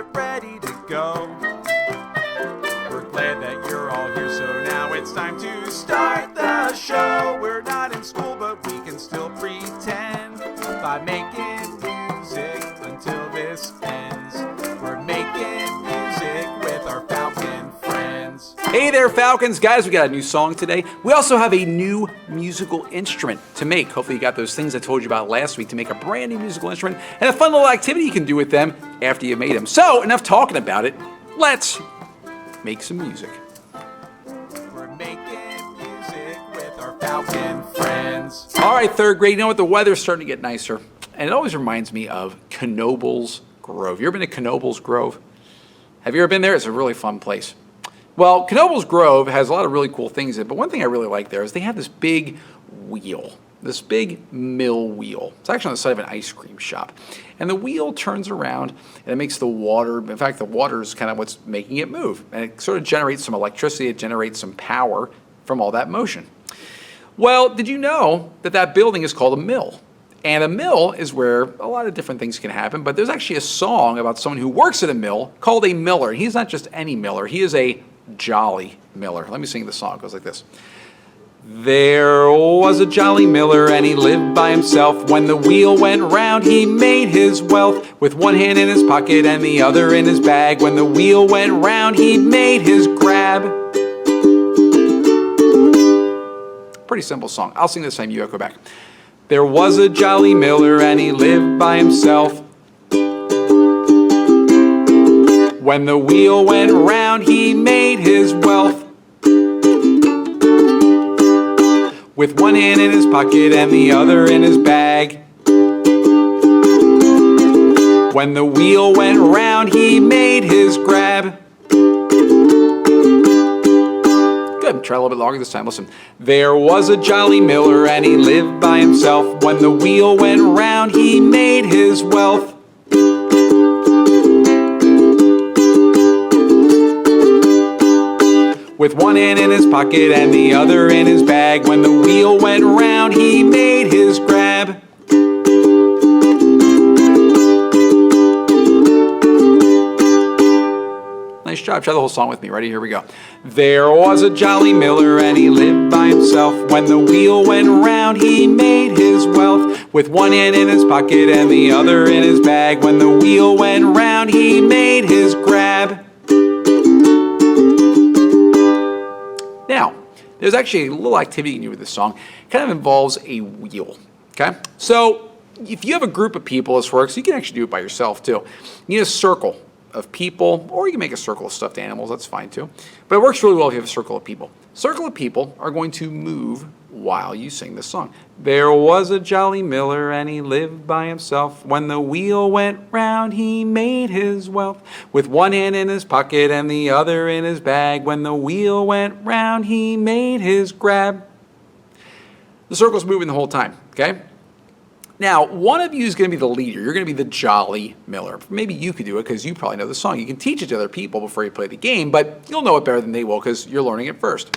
get ready to go. We're glad that you're all here, so now it's time to start the show. We're not in school, but we can still pretend by making music until this ends. We're making music with our Falcon friends. Hey there, Falcons. Guys, we got a new song today. We also have a new musical instrument to make. Hopefully you got those things I told you about last week to make a brand new musical instrument and a fun little activity you can do with them after you made them. So, enough talking about it. Let's make some music. We're making music with our Falcon friends. All right, third grade, you know what? The weather's starting to get nicer. And it always reminds me of Knoebels Grove. You ever been to Knoebels Grove? Have you ever been there? It's a really fun place. Well, Knoebels Grove has a lot of really cool things in it, but one thing I really like there is they have this big wheel, this big mill wheel. It's actually on the side of an ice cream shop. And the wheel turns around and it makes the water, in fact, the water is kind of what's making it move. And it sort of generates some electricity, it generates some power from all that motion. Well, did you know that that building is called a mill? And a mill is where a lot of different things can happen, but there's actually a song about someone who works at a mill called a miller. He's not just any miller, he is a jolly miller. Let me sing the song. It goes like this. There was a jolly miller and he lived by himself. When the wheel went round, he made his wealth. With one hand in his pocket and the other in his bag. When the wheel went round, he made his grab. Pretty simple song. I'll sing this time, you echo back. There was a jolly miller and he lived by himself. When the wheel went round, he made his wealth. With one hand in his pocket and the other in his bag. When the wheel went round, he made his grab. Good, try a little bit longer this time, listen. There was a jolly miller and he lived by himself. When the wheel went round, he made his wealth. With one hand in his pocket and the other in his bag. When the wheel went round, he made his grab. Nice job. Try the whole song with me. Ready? Here we go. There was a jolly miller and he lived by himself. When the wheel went round, he made his wealth. With one hand in his pocket and the other in his bag. When the wheel went round, he made his grab. Now, there's actually a little activity you can do with this song. It kind of involves a wheel, okay? So if you have a group of people, this works. You can actually do it by yourself, too. You need a circle of people, or you can make a circle of stuffed animals. That's fine, too. But it works really well if you have a circle of people. Circle of people are going to move while you sing this song. There was a jolly miller and he lived by himself. When the wheel went round, he made his wealth. With one hand in his pocket and the other in his bag. When the wheel went round, he made his grab. The circle's moving the whole time, okay? Now, one of you is going to be the leader. You're going to be the jolly miller. Maybe you could do it because you probably know the song. You can teach it to other people before you play the game, but you'll know it better than they will because you're learning it first.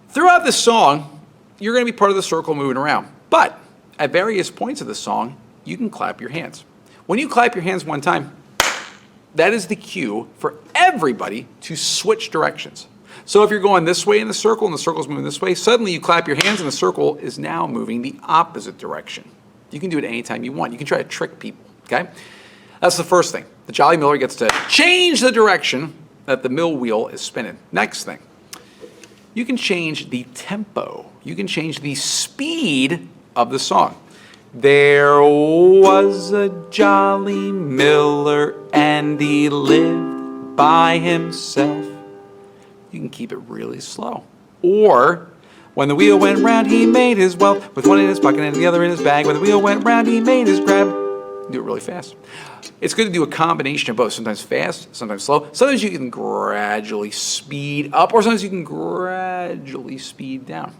Throughout the song, you're going to be part of the circle moving around. But at various points of the song, you can clap your hands. When you clap your hands one time, that is the cue for everybody to switch directions. So if you're going this way in the circle and the circle's moving this way, suddenly you clap your hands and the circle is now moving the opposite direction. You can do it anytime you want. You can try to trick people, okay? That's the first thing. The jolly miller gets to change the direction that the mill wheel is spinning. Next thing. You can change the tempo. You can change the speed of the song. There was a jolly miller and he lived by himself. You can keep it really slow. Or, when the wheel went round, he made his wealth. With one in his pocket and the other in his bag. When the wheel went round, he made his grab. Do it really fast. It's good to do a combination of both. Sometimes fast, sometimes slow. Sometimes you can gradually speed up, or sometimes you can gradually speed down.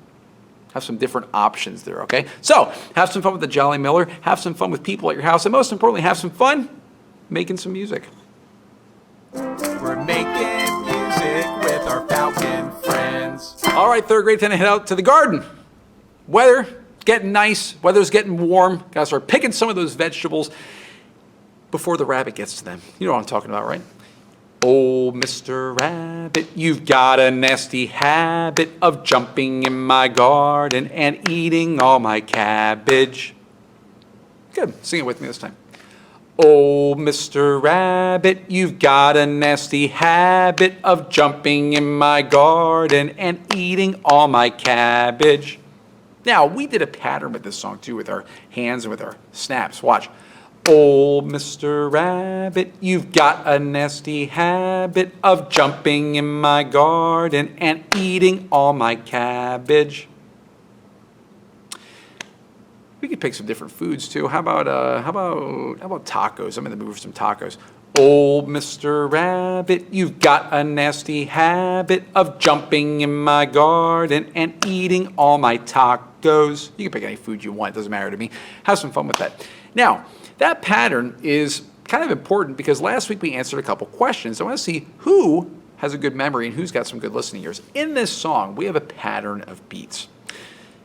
Have some different options there, okay? So, have some fun with the Jolly Miller. Have some fun with people at your house. And most importantly, have some fun making some music. We're making music with our Falcon friends. All right, third grade, time to head out to the garden. Weather getting nice. Weather's getting warm. Gotta start picking some of those vegetables. before the rabbit gets to them. You know what I'm talking about, right? Oh, Mr. Rabbit, you've got a nasty habit of jumping in my garden and eating all my cabbage. Good. Sing it with me this time. Oh, Mr. Rabbit, you've got a nasty habit of jumping in my garden and eating all my cabbage. Now, we did a pattern with this song, too, with our hands and with our snaps. Watch. Oh, Mr. Rabbit, you've got a nasty habit of jumping in my garden and eating all my cabbage. We could pick some different foods too. How about tacos? I'm in the mood for some tacos. Oh, Mr. Rabbit, you've got a nasty habit of jumping in my garden and eating all my tacos. You can pick any food you want. It doesn't matter to me. Have some fun with that. Now, that pattern is kind of important because last week we answered a couple questions. I want to see who has a good memory and who's got some good listening ears. In this song, we have a pattern of beats.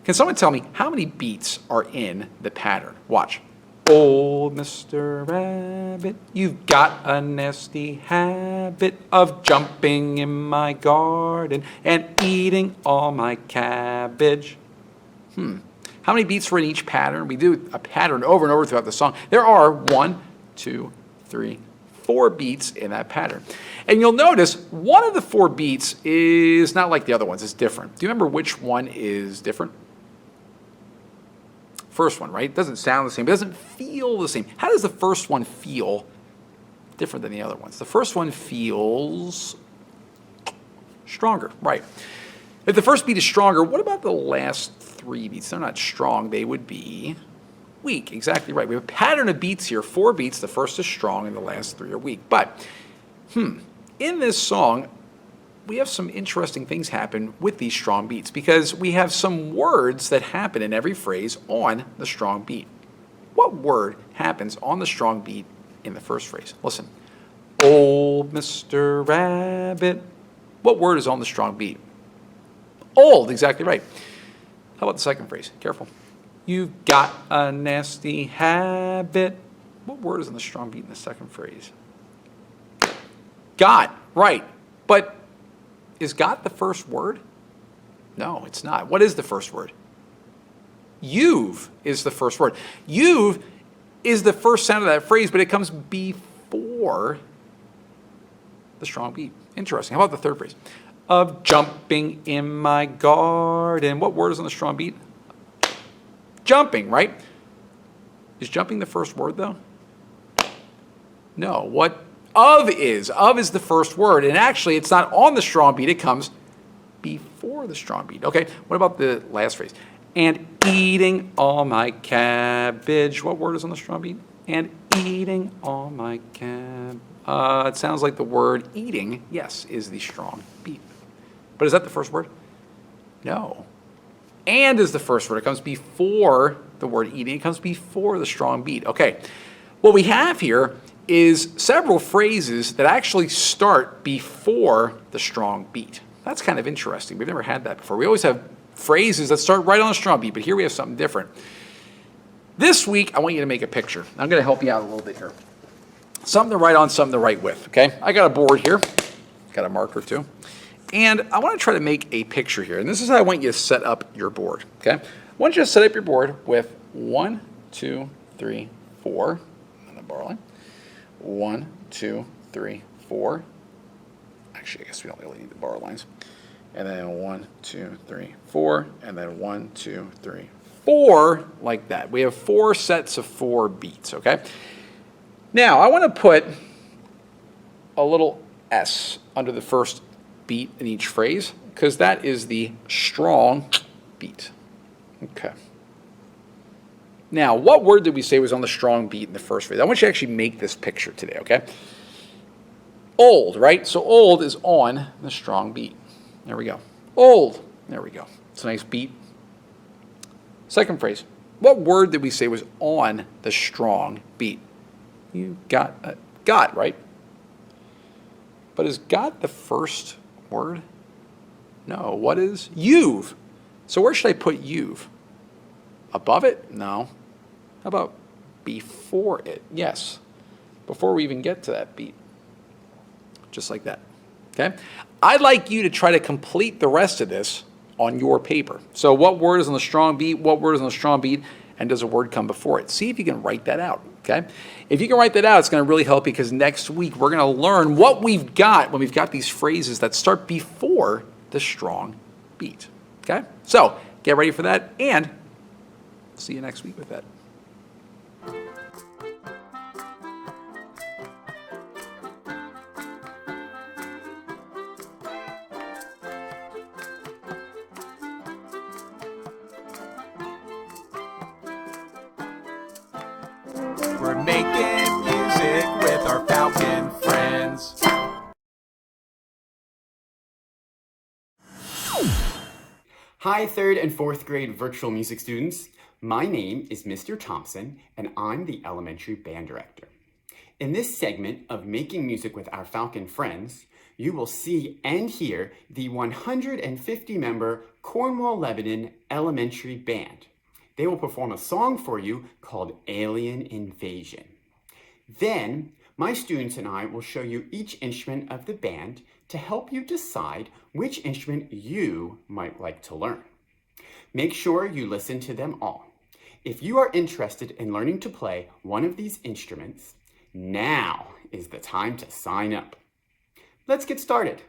Can someone tell me how many beats are in the pattern? Watch. Oh, Mr. Rabbit, you've got a nasty habit of jumping in my garden and eating all my cabbage. How many beats were in each pattern? We do a pattern over and over throughout the song. There are 1, 2, 3, 4 beats in that pattern. And you'll notice one of the 4 beats is not like the other ones. It's different. Do you remember which one is different? First one, right? It doesn't sound the same. It doesn't feel the same. How does the first one feel different than the other ones? The first one feels stronger, right? If the first beat is stronger, what about the last 3 beats? They're not strong. They would be weak. Exactly right. We have a pattern of beats here. 4 beats. The first is strong and the last 3 are weak. But, in this song, we have some interesting things happen with these strong beats because we have some words that happen in every phrase on the strong beat. What word happens on the strong beat in the first phrase? Listen. Old Mr. Rabbit. What word is on the strong beat? Old, exactly right. How about the second phrase? Careful. You've got a nasty habit. What word is on the strong beat in the second phrase? Got, right. But is got the first word? No, it's not. What is the first word? You've is the first word. You've is the first sound of that phrase, but it comes before the strong beat. Interesting. How about the third phrase? Of jumping in my garden. What word is on the strong beat? Jumping, right? Is jumping the first word, though? No. What of is the first word, and actually it's not on the strong beat. It comes before the strong beat. Okay, what about the last phrase? And eating all my cabbage. What word is on the strong beat? And eating all my cabbage. It sounds like the word eating, yes, is the strong beat. But is that the first word? No. And is the first word. It comes before the word eating. It comes before the strong beat. Okay, what we have here is several phrases that actually start before the strong beat. That's kind of interesting. We've never had that before. We always have phrases that start right on the strong beat, but here we have something different. This week, I want you to make a picture. I'm going to help you out a little bit here. Something to write on, something to write with, okay? I got a board here. Got a marker too. And I want to try to make a picture here. And this is how I want you to set up your board, okay? I want you to set up your board with 1, 2, 3, 4 on the bar line. 1, 2, 3, 4. Actually, I guess we don't really need the bar lines. And then 1, 2, 3, 4. And then 1, 2, 3, 4, like that. We have 4 sets of 4 beats, okay? Now, I want to put a little S under the first beat in each phrase, because that is the strong beat. Okay. Now, what word did we say was on the strong beat in the first phrase? I want you to actually make this picture today, okay? Old, right? So old is on the strong beat. There we go. Old. There we go. It's a nice beat. Second phrase. What word did we say was on the strong beat? You got, right? But is got the first word? No. What is? You've. So where should I put you've? Above it? No. How about before it? Yes. before we even get to that beat. Just like that. Okay? I'd like you to try to complete the rest of this on your paper. So what word is on the strong beat? What word is on the strong beat? And does a word come before it? See if you can write that out. Okay? If you can write that out, it's going to really help because next week we're going to learn what we've got when we've got these phrases that start before the strong beat. Okay? So get ready for that, and see you next week with that. We're making music with our Falcon friends. Hi, 3rd and 4th grade virtual music students. My name is Mr. Thompson, and I'm the elementary band director. In this segment of Making Music with Our Falcon Friends, you will see and hear the 150-member Cornwall, Lebanon Elementary Band. They will perform a song for you called Alien Invasion. Then, my students and I will show you each instrument of the band to help you decide which instrument you might like to learn. Make sure you listen to them all. If you are interested in learning to play one of these instruments, now is the time to sign up. Let's get started.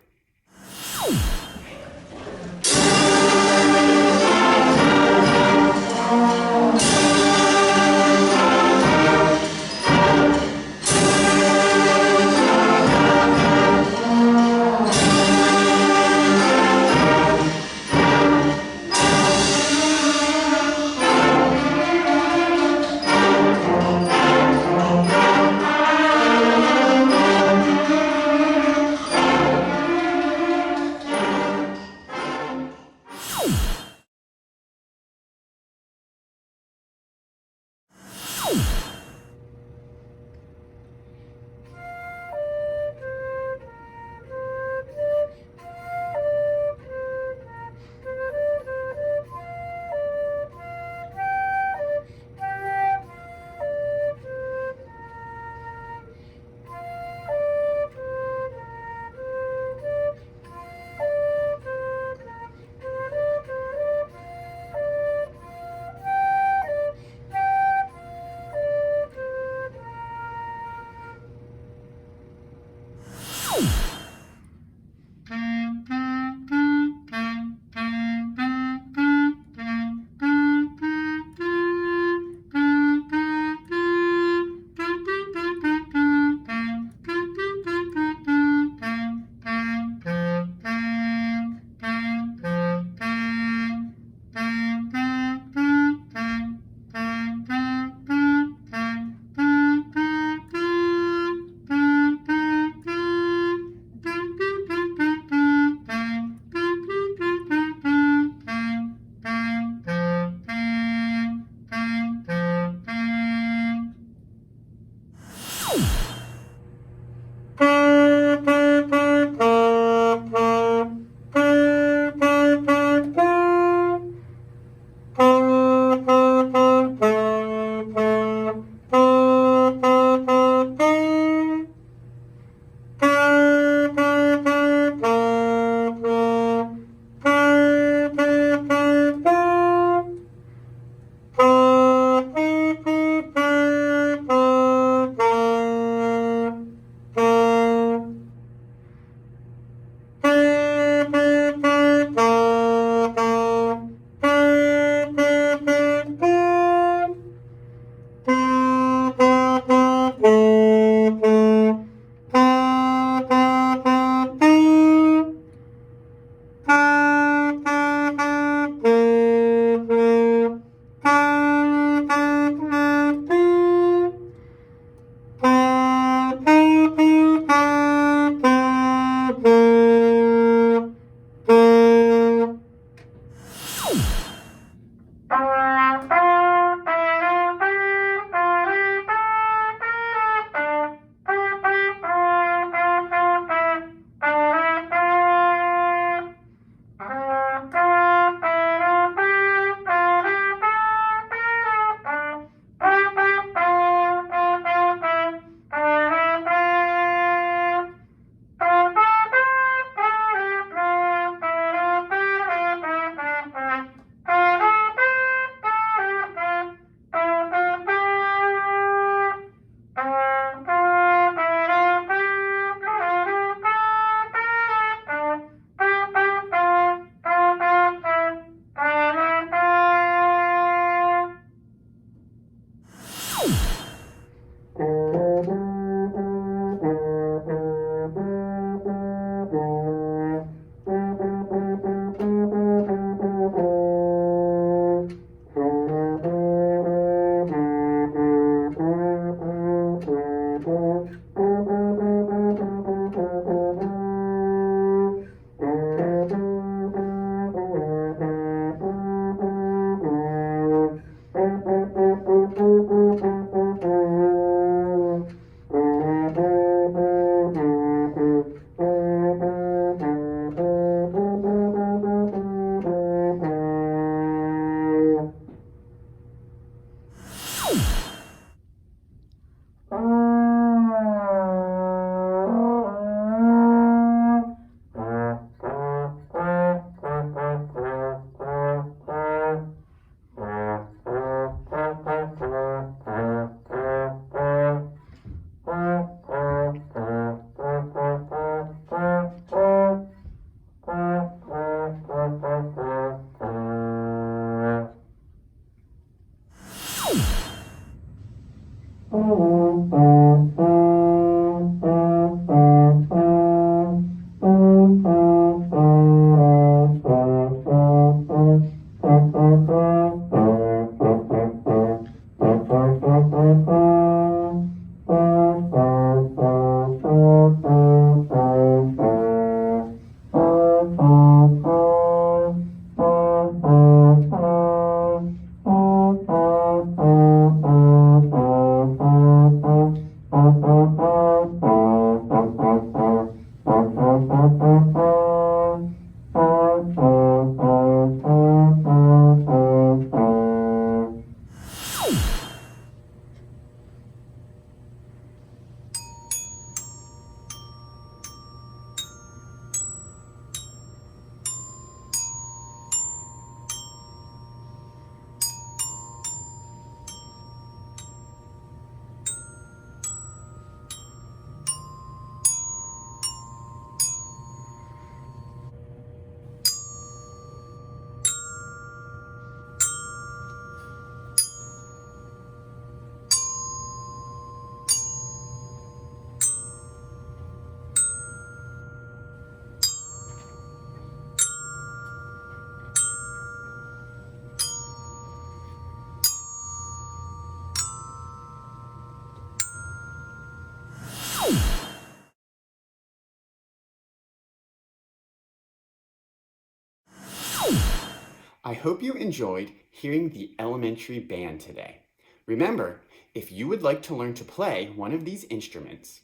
I hope you enjoyed hearing the elementary band today. Remember, if you would like to learn to play one of these instruments,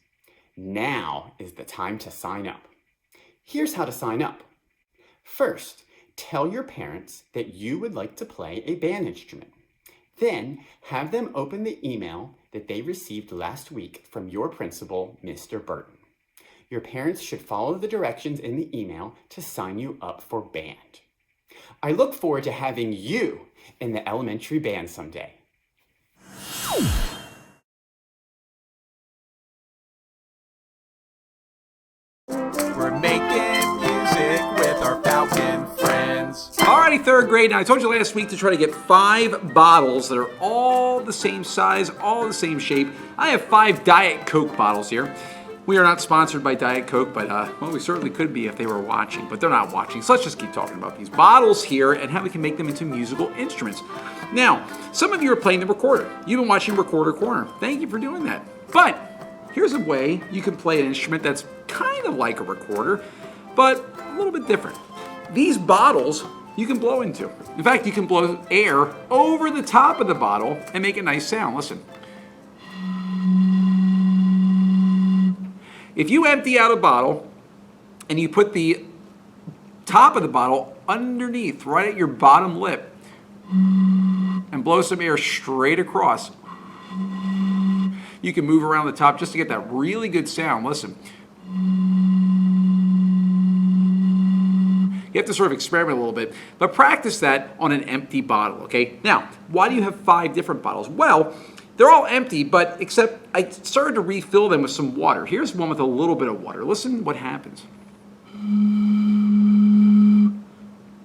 now is the time to sign up. Here's how to sign up. First, tell your parents that you would like to play a band instrument. Then, have them open the email that they received last week from your principal, Mr. Burton. Your parents should follow the directions in the email to sign you up for band. I look forward to having you in the elementary band someday. We're making music with our Falcon friends. Alrighty, third grade. Now, I told you last week to try to get 5 bottles that are all the same size, all the same shape. I have 5 Diet Coke bottles here. We are not sponsored by Diet Coke, but well, we certainly could be if they were watching, but they're not watching. So let's just keep talking about these bottles here and how we can make them into musical instruments. Now, some of you are playing the recorder. You've been watching Recorder Corner. Thank you for doing that. But here's a way you can play an instrument that's kind of like a recorder, but a little bit different. These bottles you can blow into. In fact, you can blow air over the top of the bottle and make a nice sound. Listen. If you empty out a bottle and you put the top of the bottle underneath, right at your bottom lip, and blow some air straight across, you can move around the top just to get that really good sound. Listen. You have to sort of experiment a little bit, but practice that on an empty bottle, okay? Now, why do you have 5 different bottles? Well, they're all empty, but except I started to refill them with some water. Here's one with a little bit of water. Listen what happens. I'm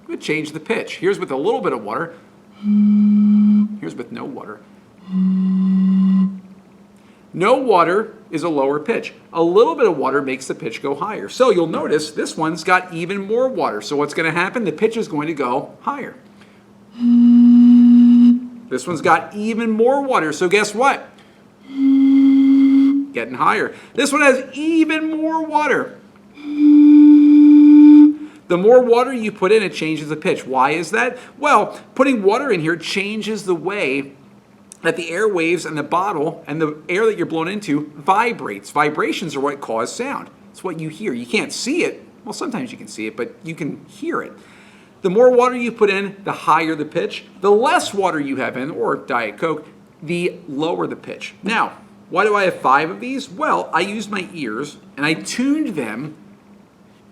going to change the pitch. Here's with a little bit of water. Here's with no water. No water is a lower pitch. A little bit of water makes the pitch go higher. So you'll notice this one's got even more water. So what's going to happen? The pitch is going to go higher. This one's got even more water, so guess what? Getting higher. This one has even more water. The more water you put in, it changes the pitch. Why is that? Well, putting water in here changes the way that the air waves in the bottle and the air that you're blown into vibrates. Vibrations are what cause sound. It's what you hear. You can't see it. Well, sometimes you can see it, but you can hear it. The more water you put in, the higher the pitch. The less water you have in, or Diet Coke, the lower the pitch. Now, why do I have 5 of these? Well, I used my ears, and I tuned them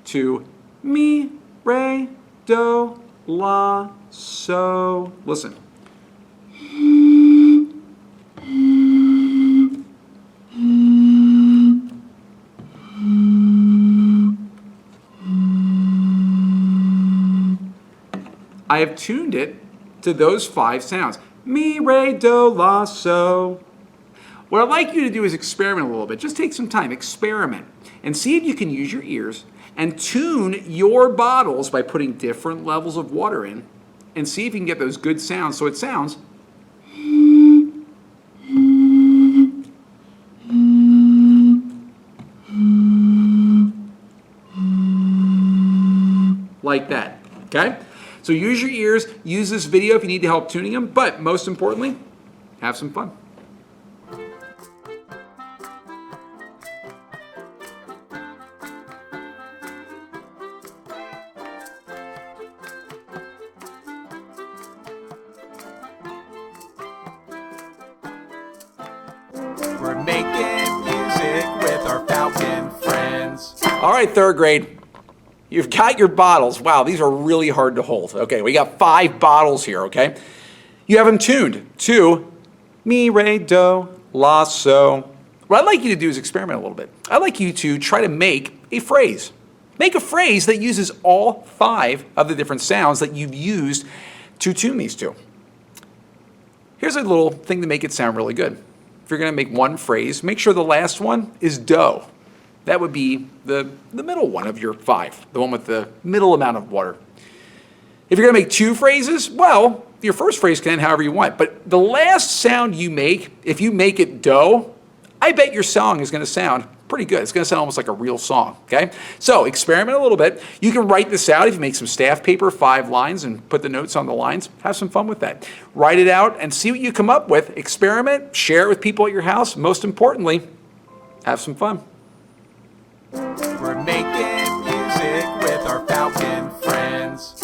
to mi, re, do, la, so. Listen. I have tuned it to those 5 sounds. Mi, re, do, la, so. What I'd like you to do is experiment a little bit. Just take some time, experiment, and see if you can use your ears and tune your bottles by putting different levels of water in, and see if you can get those good sounds so it sounds like that, okay? So use your ears, use this video if you need help tuning them, but most importantly, have some fun. We're making music with our Falcon friends. All right, third grade. You've got your bottles. Wow, these are really hard to hold. Okay, we got 5 bottles here, okay? You have them tuned to mi, re, do, la, so. What I'd like you to do is experiment a little bit. I'd like you to try to make a phrase. Make a phrase that uses all 5 of the different sounds that you've used to tune these to. Here's a little thing to make it sound really good. If you're going to make one phrase, make sure the last one is do. That would be the middle one of your 5, the one with the middle amount of water. If you're going to make 2 phrases, well, your first phrase can end however you want. But the last sound you make, if you make it do, I bet your song is going to sound pretty good. It's going to sound almost like a real song, okay? So experiment a little bit. You can write this out if you make some staff paper, 5 lines, and put the notes on the lines. Have some fun with that. Write it out and see what you come up with. Experiment, share it with people at your house. Most importantly, have some fun. We're making music with our Falcon friends.